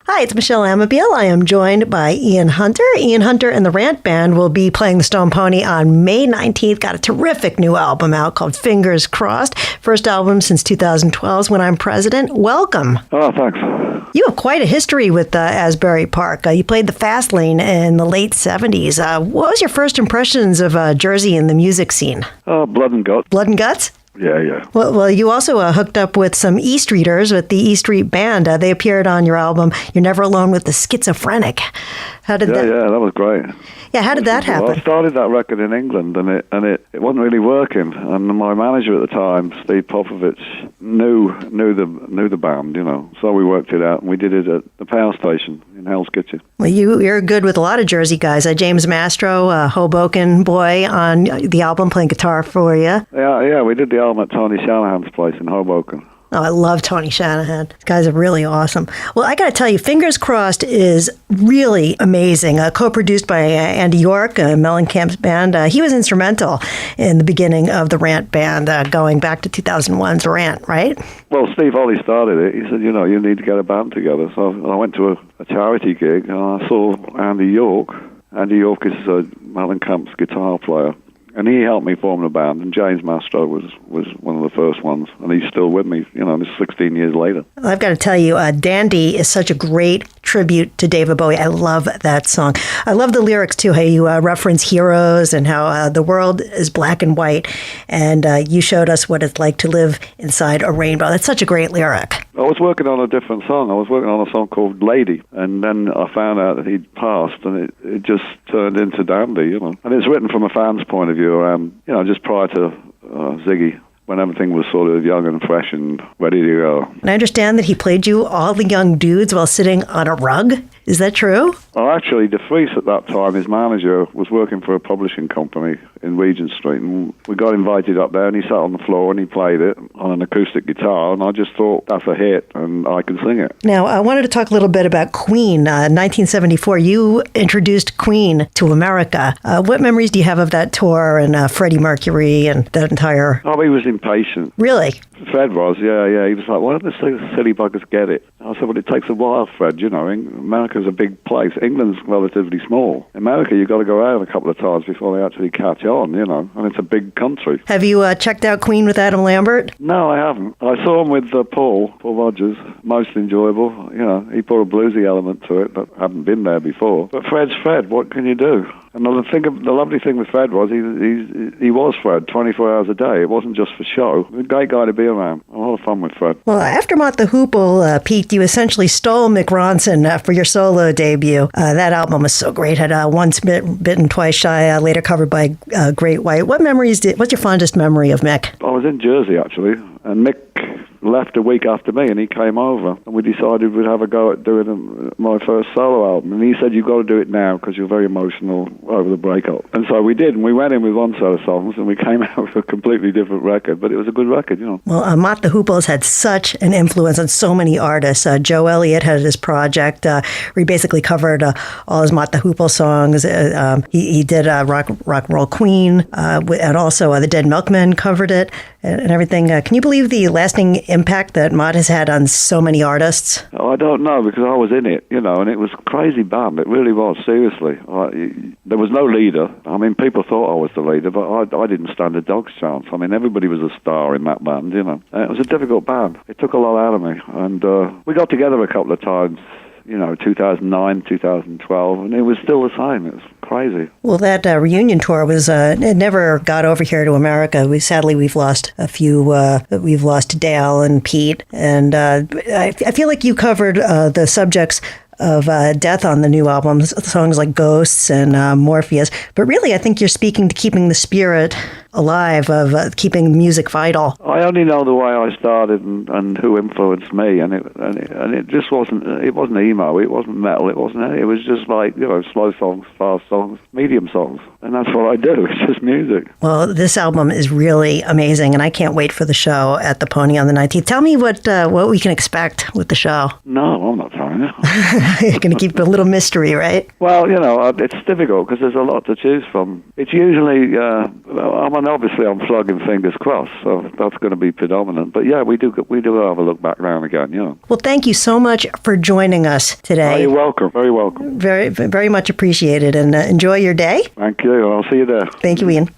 Hi, it's Michele Amabile. I am joined by Ian Hunter. Ian Hunter and the Rant Band will be playing the Stone Pony on May 19th. Got a terrific new album out called Fingers Crossed. First album since 2012 When I'm President. Welcome. Oh, thanks. You have quite a history with Asbury Park. You played the Fast Lane in the late 70s. What was your first impressions of Jersey in the music scene? Blood and Guts. Blood and Guts? Yeah. Well, you also hooked up with some E Streeters with the E Street Band. They appeared on your album, You're Never Alone with the Schizophrenic. How did that? Yeah, that was great. Yeah, how did that happen? Well, I started that record in England, and it wasn't really working. And my manager at the time, Steve Popovich, knew the band, you know. So we worked it out, and we did it at the power station in Hell's Kitchen. Well, you're good with a lot of Jersey guys. James Mastro, Hoboken boy, on the album playing guitar for you. Yeah, we did the album at Tony Shanahan's place in Hoboken. Oh, I love Tony Shanahan. These guys are really awesome. Well, I got to tell you, Fingers Crossed is really amazing. Co-produced by Andy York, Mellencamp's band. He was instrumental in the beginning of the Rant Band, going back to 2001's Rant, right? Well, Steve Holly started it. He said, you need to get a band together. So I went to a charity gig, and I saw Andy York. Andy York is Mellencamp's guitar player. And he helped me form the band, and James Mastro was one of the first ones, and he's still with me, this 16 years later. Well, I've got to tell you, Dandy is such a great tribute to David Bowie. I love that song. I love the lyrics, too, how you reference heroes and how the world is black and white, and you showed us what it's like to live inside a rainbow. That's such a great lyric. I was working on a different song. I was working on a song called Lady, and then I found out that he'd passed, and it just turned into Dandy, And it's written from a fan's point of view around, just prior to Ziggy, when everything was sort of young and fresh and ready to go. And I understand that he played you all the young dudes while sitting on a rug. Is that true? Oh, actually, DeFries at that time, his manager, was working for a publishing company in Regent Street, and we got invited up there, and he sat on the floor and he played it on an acoustic guitar, and I just thought, that's a hit, and I can sing it. Now, I wanted to talk a little bit about Queen. 1974, you introduced Queen to America. What memories do you have of that tour and Freddie Mercury and that entire... Oh, he was impatient. Really? Fred was, yeah. He was like, why don't the silly buggers get it? I said, well, it takes a while, Fred, America's a big place. England's relatively small. America, you've got to go out a couple of times before they actually catch on, and it's a big country. Have you checked out Queen with Adam Lambert? No, I haven't. I saw him with Paul Rodgers. Most enjoyable. He brought a bluesy element to it that hadn't been there before. But Fred's Fred. What can you do? And the lovely thing with Fred was he was Fred 24 hours a day. It wasn't just for show. A great guy to be around. A lot of fun with Fred. Well, after Mott the Hoople peaked, you essentially stole Mick Ronson for your solo debut. That album was so great. Had Once Bitten, Twice Shy, later covered by Great White. What's your fondest memory of Mick? I was in Jersey, actually, and Mick left a week after me, and he came over, and we decided we'd have a go at doing my first solo album. And he said, you've got to do it now because you're very emotional over the breakup. And so we did, and we went in with one set of songs, and we came out with a completely different record, but it was a good record, Well, Mott the Hoople has had such an influence on so many artists. Joe Elliott had his project where he basically covered all his Mott the Hoople songs. He did Rock and Roll Queen, and also the Dead Milkmen covered it and everything. Can you believe the lasting impact that Mott has had on so many artists? Oh, I don't know, because I was in it, and it was a crazy band. It really was, seriously. There was no leader. People thought I was the leader, but I didn't stand a dog's chance. Everybody was a star in that band, And it was a difficult band. It took a lot out of me. And we got together a couple of times, 2009, 2012, and it was still the same. It was crazy. Well, that reunion tour was, it never got over here to America. We've lost a few, we've lost Dale and Pete, and I feel like you covered the subjects of death on the new album, songs like Ghosts and Morpheus. But really, I think you're speaking to keeping the spirit alive, of keeping music vital. I only know the way I started and who influenced me, and it just wasn't emo, it wasn't metal, it was just like, slow songs, fast songs, medium songs. And that's what I do. It's just music. Well, this album is really amazing, and I can't wait for the show at the Pony on the 19th. Tell me what we can expect with the show. No, I'm not telling You're going to keep it a little mystery, right? Well, it's difficult because there's a lot to choose from. It's usually, obviously I'm slugging fingers crossed, so that's going to be predominant. But yeah, we do have a look back round again, Well, thank you so much for joining us today. Oh, you're welcome. Very welcome. Very, very much appreciated, and enjoy your day. Thank you. I'll see you there. Thank you, Ian.